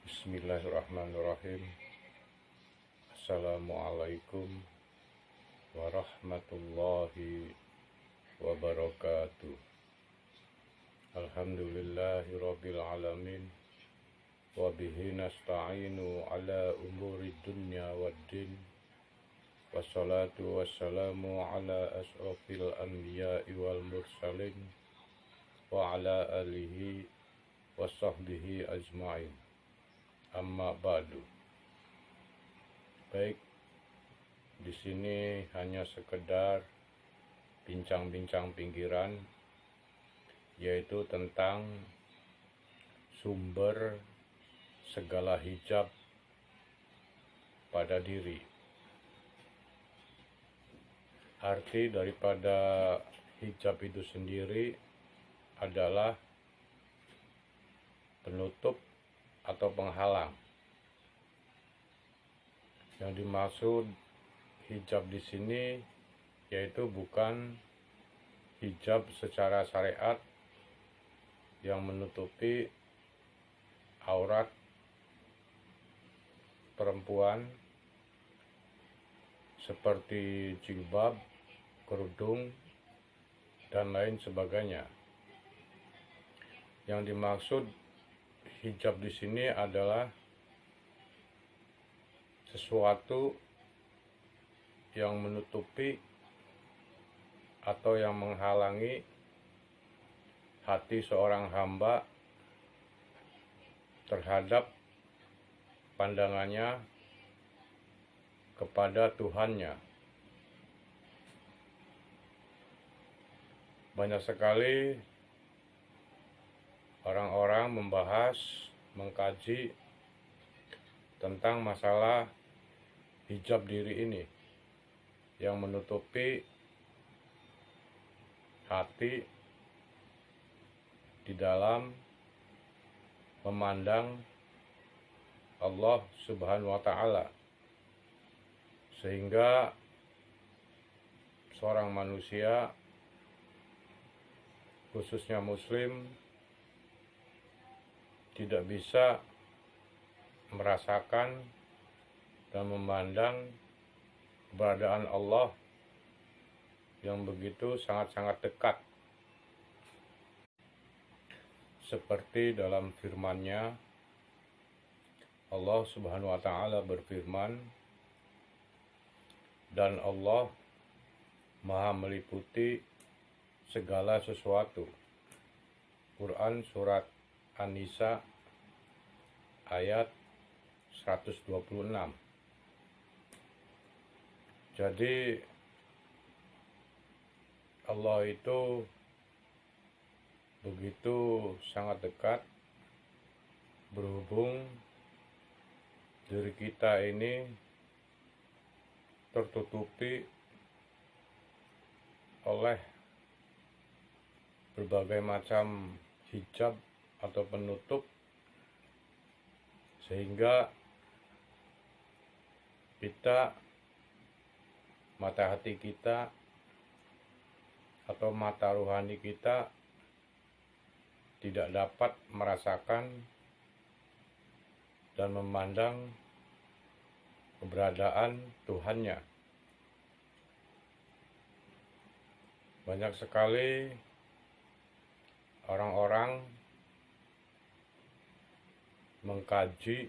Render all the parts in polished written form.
Bismillahirrahmanirrahim. Assalamualaikum warahmatullahi wabarakatuh. Alhamdulillahirabbil alamin. Wa bihi nasta'inu ala umuri dunya waddin. Wassalatu wassalamu ala asrafil anbiya'i wal mursalin wa ala alihi wa sahbihi ajma'in. Amma ba'du. Baik, di sini hanya sekedar bincang-bincang pinggiran, yaitu tentang sumber segala hijab pada diri. Arti daripada hijab itu sendiri adalah penutup atau penghalang. Yang dimaksud hijab di sini yaitu bukan hijab secara syariat yang menutupi aurat perempuan seperti jilbab, kerudung, dan lain sebagainya. Yang dimaksud hijab di sini adalah sesuatu yang menutupi atau yang menghalangi hati seorang hamba terhadap pandangannya kepada Tuhannya. Banyak sekali orang-orang membahas, mengkaji tentang masalah hijab diri ini yang menutupi hati di dalam memandang Allah Subhanahu wa Ta'ala, sehingga seorang manusia, khususnya Muslim, tidak bisa merasakan dan memandang keberadaan Allah yang begitu sangat-sangat dekat. Seperti dalam firman-Nya, Allah Subhanahu wa Ta'ala berfirman, dan Allah Maha meliputi segala sesuatu. Quran Surat An-Nisa ayat 126. Jadi Allah itu begitu sangat dekat, berhubung diri kita ini tertutupi oleh berbagai macam hijab atau penutup, sehingga kita, mata hati kita atau mata rohani kita tidak dapat merasakan dan memandang keberadaan Tuhannya. Banyak sekali orang-orang mengkaji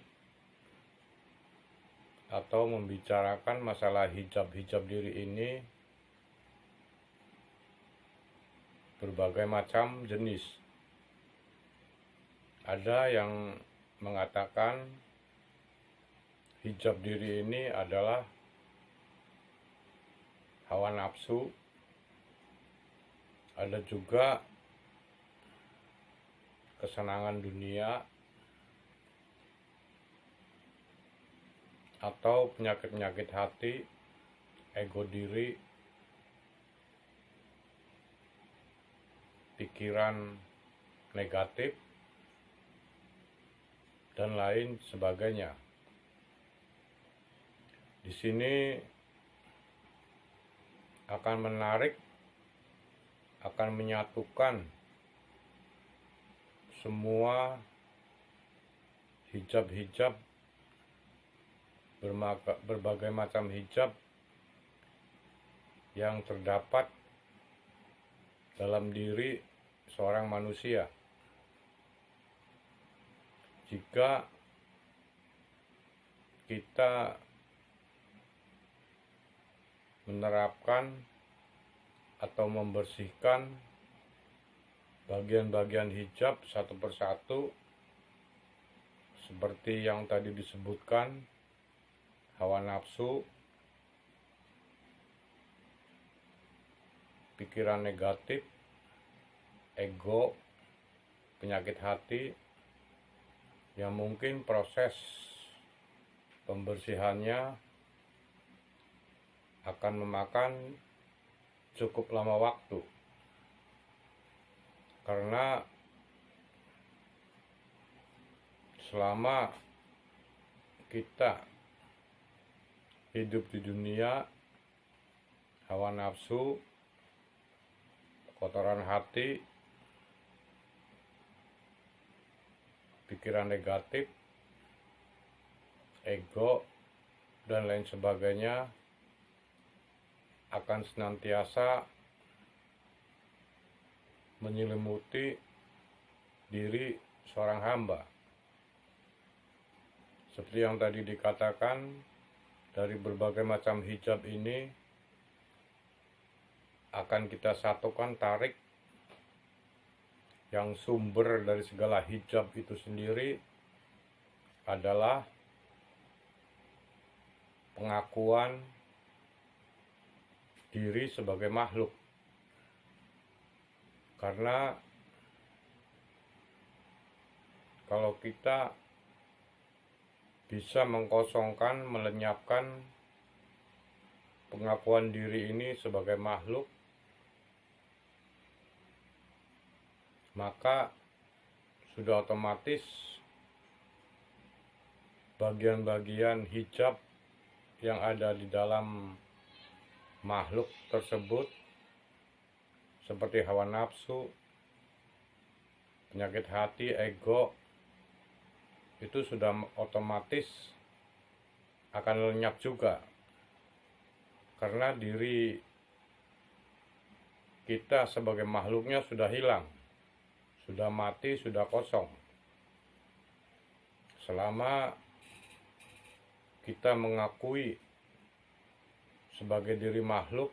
atau membicarakan masalah hijab-hijab diri ini berbagai macam jenis. Ada yang mengatakan hijab diri ini adalah hawa nafsu. Ada juga kesenangan dunia atau penyakit-penyakit hati, ego diri, pikiran negatif, dan lain sebagainya. Di sini akan menarik, akan menyatukan semua hijab-hijab, berbagai macam hijab yang terdapat dalam diri seorang manusia. Jika kita menerapkan atau membersihkan bagian-bagian hijab satu persatu, seperti yang tadi disebutkan, hawa nafsu, pikiran negatif, ego, penyakit hati, yang mungkin proses pembersihannya akan memakan cukup lama waktu, karena selama kita hidup di dunia, hawa nafsu, kotoran hati, pikiran negatif, ego, dan lain sebagainya akan senantiasa menyelimuti diri seorang hamba. Seperti yang tadi dikatakan, dari berbagai macam hijab ini akan kita satukan, tarik, yang sumber dari segala hijab itu sendiri adalah pengakuan diri sebagai makhluk. Karena kalau kita bisa mengkosongkan, melenyapkan pengakuan diri ini sebagai makhluk, maka sudah otomatis bagian-bagian hijab yang ada di dalam makhluk tersebut, seperti hawa nafsu, penyakit hati, ego, itu sudah otomatis akan lenyap juga, karena diri kita sebagai makhluknya sudah hilang, sudah mati, sudah kosong. Selama kita mengakui sebagai diri makhluk,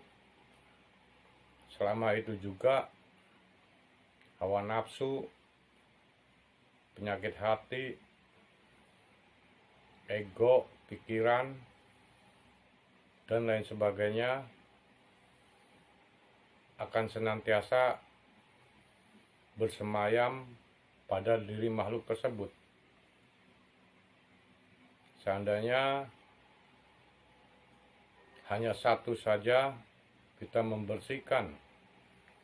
selama itu juga hawa nafsu, penyakit hati, ego, pikiran, dan lain sebagainya akan senantiasa bersemayam pada diri makhluk tersebut. Seandainya hanya satu saja kita membersihkan,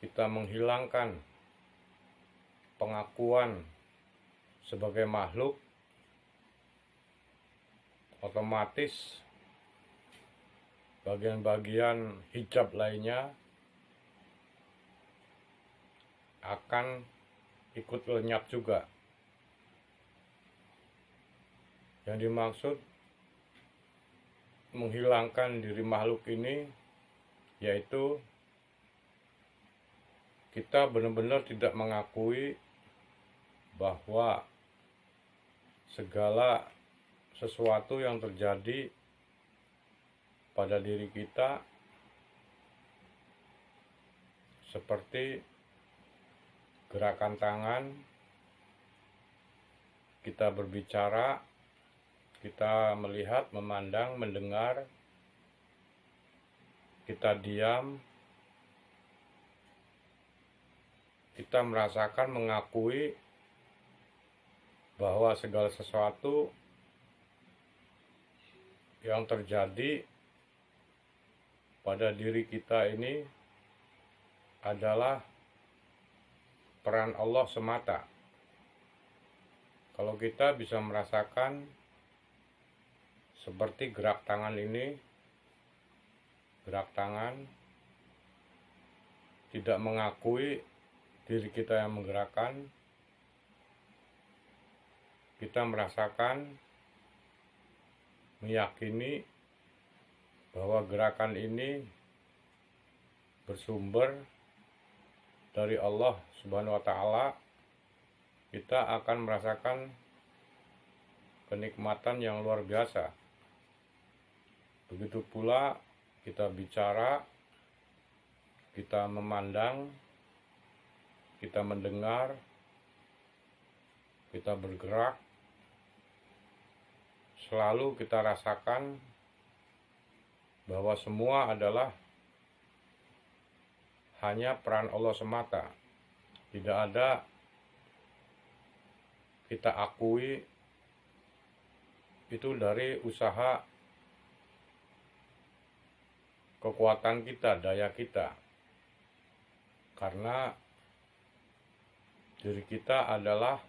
kita menghilangkan pengakuan sebagai makhluk, otomatis bagian-bagian hijab lainnya akan ikut lenyap juga. Yang dimaksud menghilangkan diri makhluk ini yaitu kita benar-benar tidak mengakui bahwa segala sesuatu yang terjadi pada diri kita, seperti gerakan tangan, kita berbicara, kita melihat, memandang, mendengar, kita diam, kita merasakan, mengakui bahwa segala sesuatu yang terjadi pada diri kita ini adalah peran Allah semata. Kalau kita bisa merasakan seperti gerak tangan ini, gerak tangan, tidak mengakui diri kita yang menggerakkan, kita merasakan, meyakini bahwa gerakan ini bersumber dari Allah Subhanahu wa Ta'ala, kita akan merasakan kenikmatan yang luar biasa. Begitu pula kita bicara, kita memandang, kita mendengar, kita bergerak, selalu kita rasakan bahwa semua adalah hanya peran Allah semata. Tidak ada kita akui itu dari usaha kekuatan kita, daya kita. Karena diri kita adalah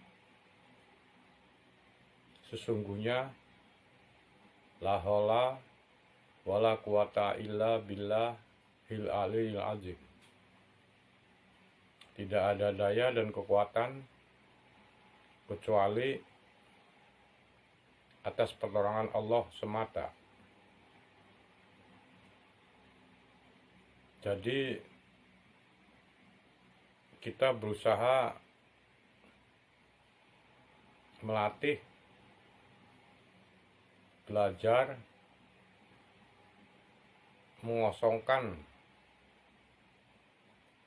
sesungguhnya la haula wala quwata illa billahil aliyil azim. Tidak ada daya dan kekuatan kecuali atas pertolongan Allah semata. Jadi kita berusaha melatih, belajar, mengosongkan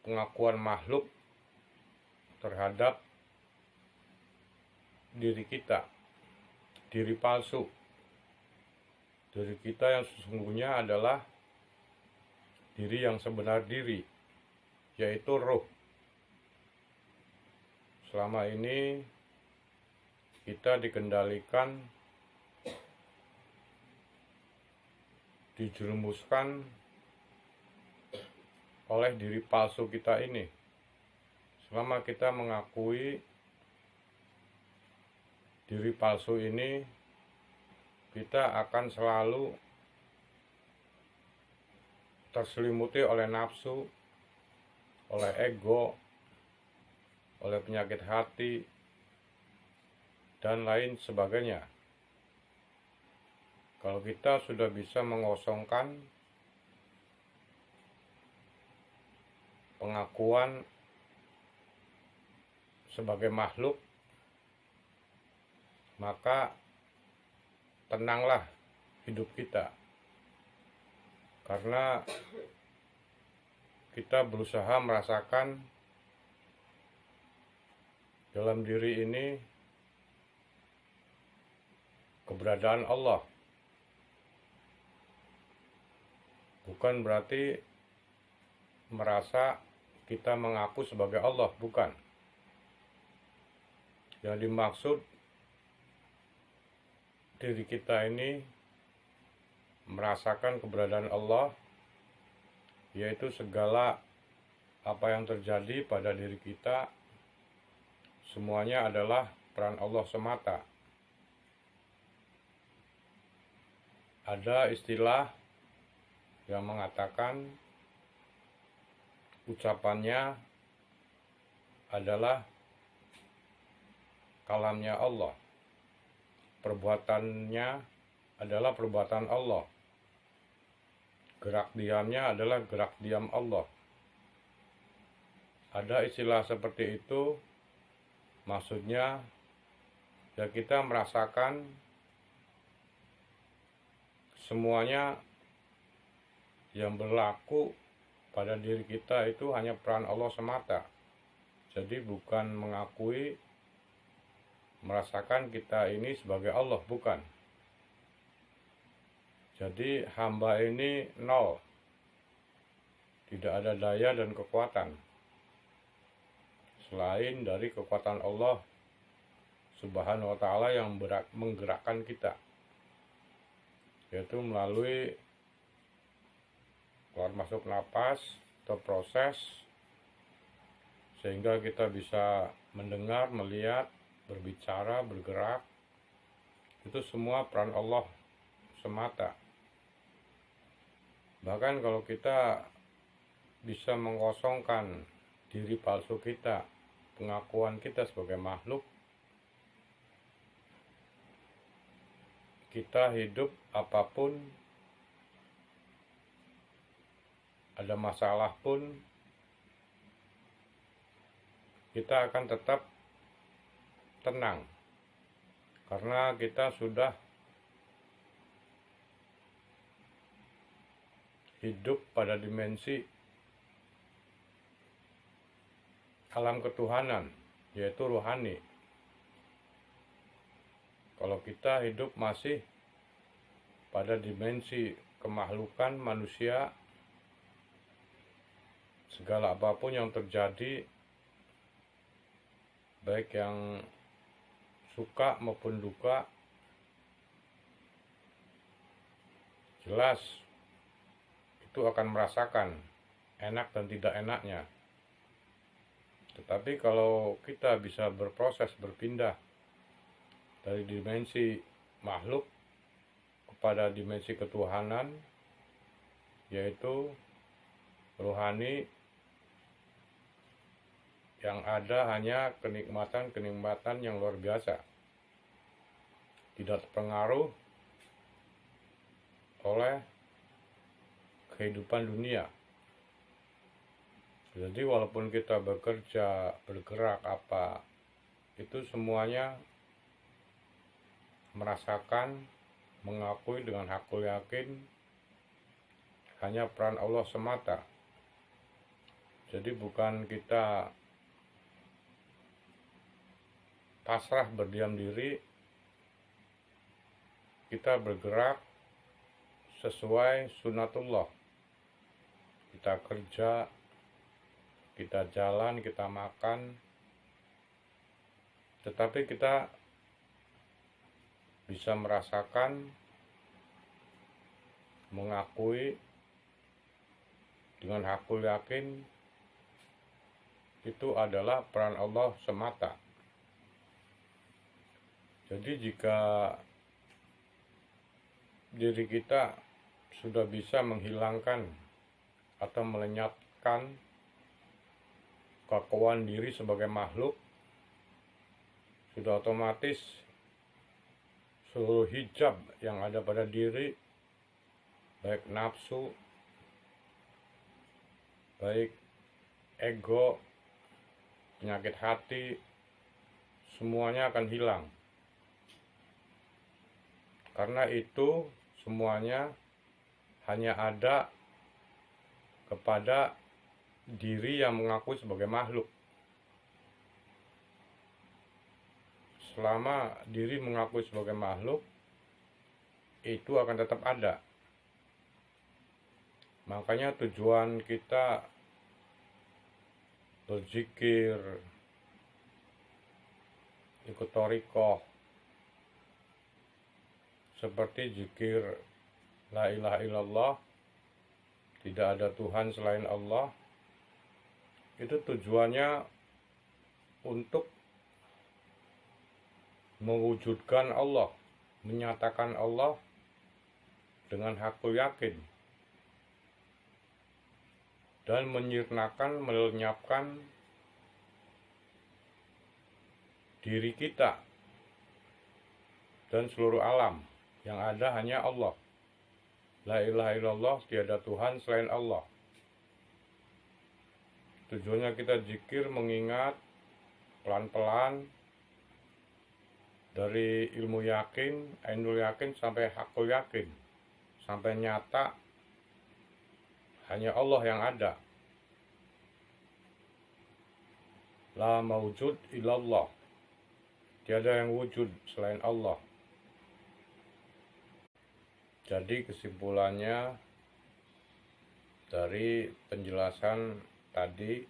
pengakuan makhluk terhadap diri kita, diri palsu. Diri kita yang sesungguhnya adalah diri yang sebenar diri, yaitu roh. Selama ini kita dikendalikan, dijerumuskan oleh diri palsu kita ini. Selama kita mengakui diri palsu ini, kita akan selalu terselimuti oleh nafsu, oleh ego, oleh penyakit hati, dan lain sebagainya. Kalau kita sudah bisa mengosongkan pengakuan sebagai makhluk, maka tenanglah hidup kita. Karena kita berusaha merasakan dalam diri ini keberadaan Allah. Bukan berarti merasa kita mengaku sebagai Allah, bukan. Yang dimaksud diri kita ini merasakan keberadaan Allah, yaitu segala apa yang terjadi pada diri kita semuanya adalah peran Allah semata. Ada istilah yang mengatakan ucapannya adalah kalamnya Allah, perbuatannya adalah perbuatan Allah, gerak diamnya adalah gerak diam Allah. Ada istilah seperti itu, maksudnya ya kita merasakan semuanya yang berlaku pada diri kita itu hanya peran Allah semata. Jadi bukan mengakui, merasakan kita ini sebagai Allah, bukan. Jadi hamba ini nol, tidak ada daya dan kekuatan selain dari kekuatan Allah Subhanahu wa Ta'ala yang menggerakkan kita, yaitu melalui keluar masuk napas atau proses, sehingga kita bisa mendengar, melihat, berbicara, bergerak. Itu semua peran Allah semata. Bahkan kalau kita bisa mengosongkan diri palsu kita, pengakuan kita sebagai makhluk, kita hidup apapun, ada masalah pun, kita akan tetap tenang karena kita sudah hidup pada dimensi alam ketuhanan, yaitu rohani. Kalau kita hidup masih pada dimensi kemahlukan manusia, segala apapun yang terjadi, baik yang suka maupun duka, jelas itu akan merasakan enak dan tidak enaknya. Tetapi kalau kita bisa berproses berpindah dari dimensi makhluk kepada dimensi ketuhanan, yaitu rohani, yang ada hanya kenikmatan-kenikmatan yang luar biasa, tidak terpengaruh oleh kehidupan dunia. Jadi walaupun kita bekerja, bergerak apa, itu semuanya merasakan, mengakui dengan hakul yakin hanya peran Allah semata. Jadi bukan kita pasrah berdiam diri, kita bergerak sesuai sunatullah. Kita kerja, kita jalan, kita makan, tetapi kita bisa merasakan, mengakui dengan hakul yakin itu adalah peran Allah semata. Jadi jika diri kita sudah bisa menghilangkan atau melenyapkan kekuatan diri sebagai makhluk, sudah otomatis seluruh hijab yang ada pada diri, baik nafsu, baik ego, penyakit hati, semuanya akan hilang. Karena itu semuanya hanya ada kepada diri yang mengaku sebagai makhluk. Selama diri mengakui sebagai makhluk, itu akan tetap ada. Makanya tujuan kita berzikir, ikut thariqah, seperti zikir la ilaha illallah, tidak ada Tuhan selain Allah, itu tujuannya untuk mewujudkan Allah, menyatakan Allah dengan hakul yakin, dan menyirnakan, melenyapkan diri kita dan seluruh alam. Yang ada hanya Allah. La ilaha illallah, tiada Tuhan selain Allah. Tujuannya kita zikir, mengingat pelan-pelan dari ilmu yakin, ainul yakin sampai hakul yakin, sampai nyata hanya Allah yang ada. La maujud illallah, tiada yang wujud selain Allah. Jadi kesimpulannya dari penjelasan tadi,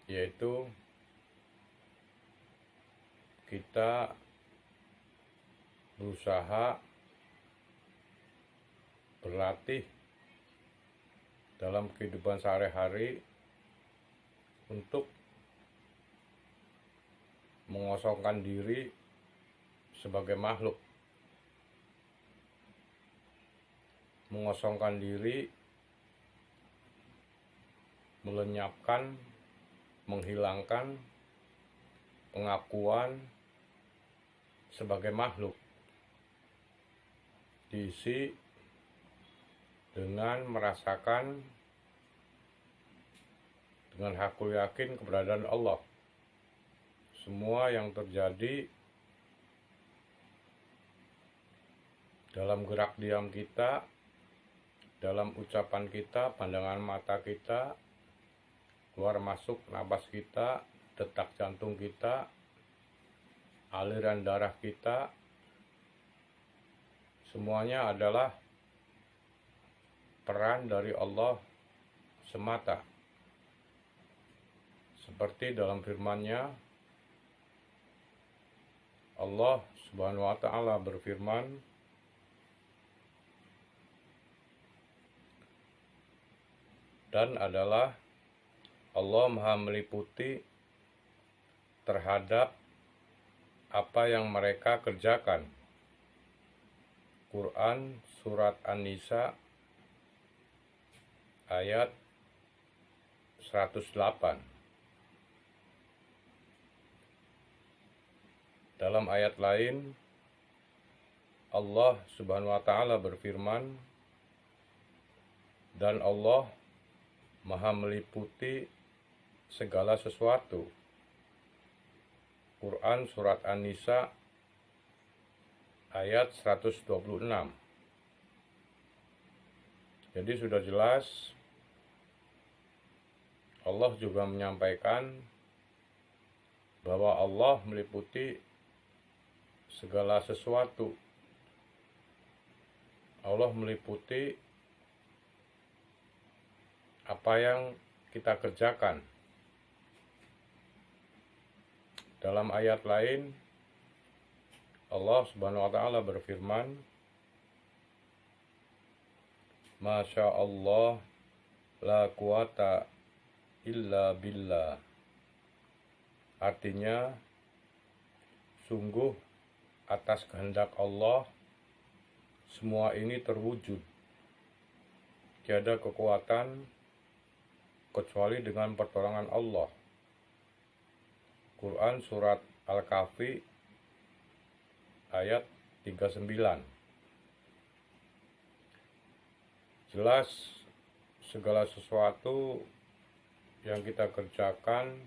yaitu kita berusaha berlatih dalam kehidupan sehari-hari untuk mengosongkan diri sebagai makhluk, mengosongkan diri, melenyapkan, menghilangkan pengakuan sebagai makhluk. diisi dengan merasakan dengan hakul yakin keberadaan Allah. Semua yang terjadi dalam gerak diam kita, dalam ucapan kita, pandangan mata kita, keluar masuk napas kita, detak jantung kita, aliran darah kita, semuanya adalah peran dari Allah semata. Seperti dalam firman-Nya, Allah Subhanahu wa Ta'ala berfirman, dan adalah Allah Maha meliputi terhadap apa yang mereka kerjakan. Quran Surat An-Nisa ayat 108. Dalam ayat lain, Allah Subhanahu wa Ta'ala berfirman, dan Allah Maha meliputi segala sesuatu. Quran Surat An-Nisa ayat 126. Jadi sudah jelas Allah juga menyampaikan bahwa Allah meliputi segala sesuatu. Allah meliputi apa yang kita kerjakan. Dalam ayat lain, Allah Subhanahu wa Ta'ala berfirman, Masya Allah la quwata illa billah. Artinya, sungguh atas kehendak Allah semua ini terwujud. Tiada kekuatan kecuali dengan pertolongan Allah. Quran Surat Al-Kahfi ayat 39. Jelas segala sesuatu yang kita kerjakan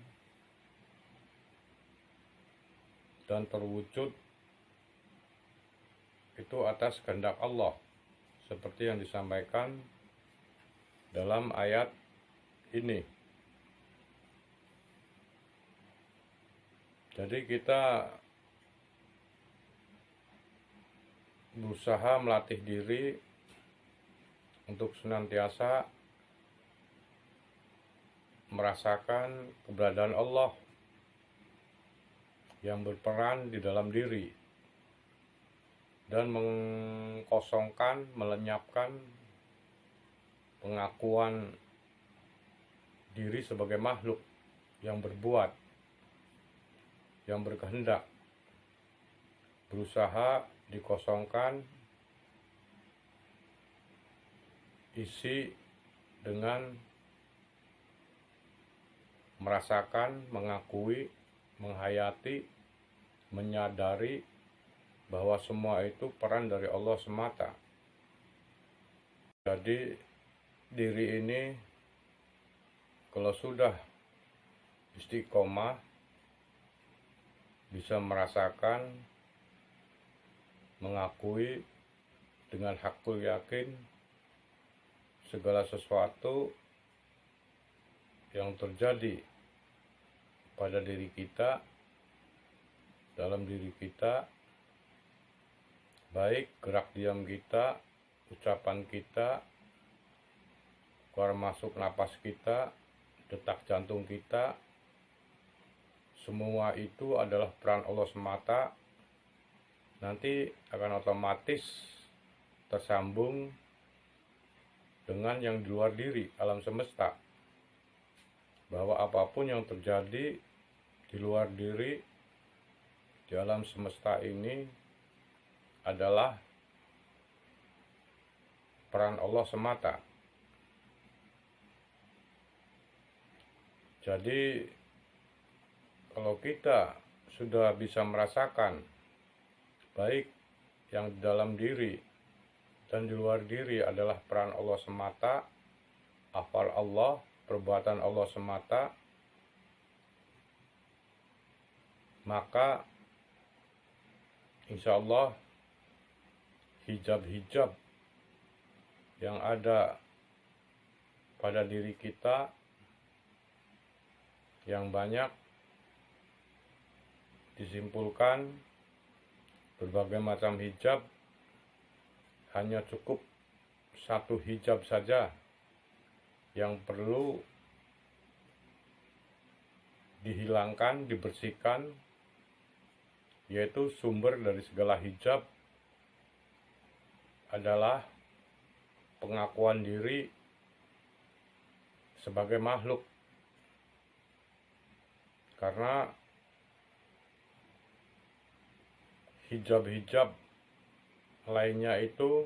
dan terwujud itu atas kehendak Allah, seperti yang disampaikan dalam ayat ini. Jadi kita berusaha melatih diri untuk senantiasa merasakan keberadaan Allah yang berperan di dalam diri dan mengkosongkan, melenyapkan pengakuan diri sebagai makhluk yang berbuat, yang berkehendak. Berusaha dikosongkan, isi dengan merasakan, mengakui, menghayati, menyadari bahwa semua itu peran dari Allah semata. Jadi diri ini kalau sudah istiqomah, bisa merasakan, mengakui dengan hakul yakin segala sesuatu yang terjadi pada diri kita, dalam diri kita, baik gerak diam kita, ucapan kita, keluar masuk napas kita, detak jantung kita, semua itu adalah peran Allah semata. Nanti akan otomatis tersambung dengan yang di luar diri, alam semesta. Bahwa apapun yang terjadi di luar diri, di alam semesta ini adalah peran Allah semata. Jadi kalau kita sudah bisa merasakan baik yang di dalam diri dan di luar diri adalah peran Allah semata, afal Allah, perbuatan Allah semata, maka insya Allah hijab-hijab yang ada pada diri kita yang banyak disimpulkan berbagai macam hijab, hanya cukup satu hijab saja yang perlu dihilangkan, dibersihkan, yaitu sumber dari segala hijab adalah pengakuan diri sebagai makhluk. Karena hijab-hijab lainnya itu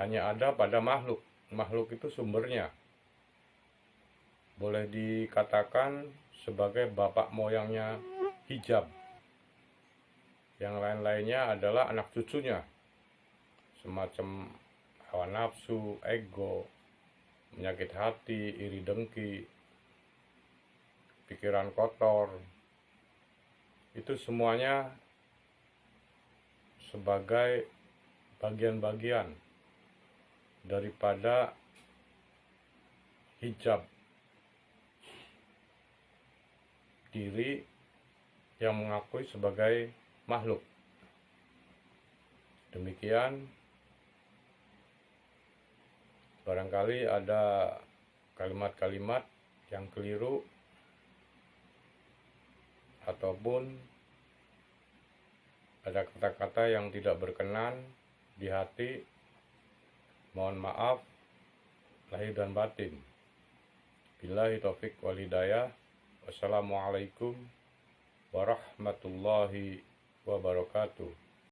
hanya ada pada makhluk. Makhluk itu sumbernya. Boleh dikatakan sebagai bapak moyangnya hijab. Yang lain-lainnya adalah anak cucunya. Semacam hawa nafsu, ego, penyakit hati, iri dengki, pikiran kotor. Itu semuanya sebagai bagian-bagian daripada hijab diri yang mengakui sebagai makhluk. Demikian, barangkali ada kalimat-kalimat yang keliru ataupun ada kata-kata yang tidak berkenan di hati. Mohon maaf lahir dan batin. Billahi taufik wal hidayah. Wassalamualaikum warahmatullahi wabarakatuh.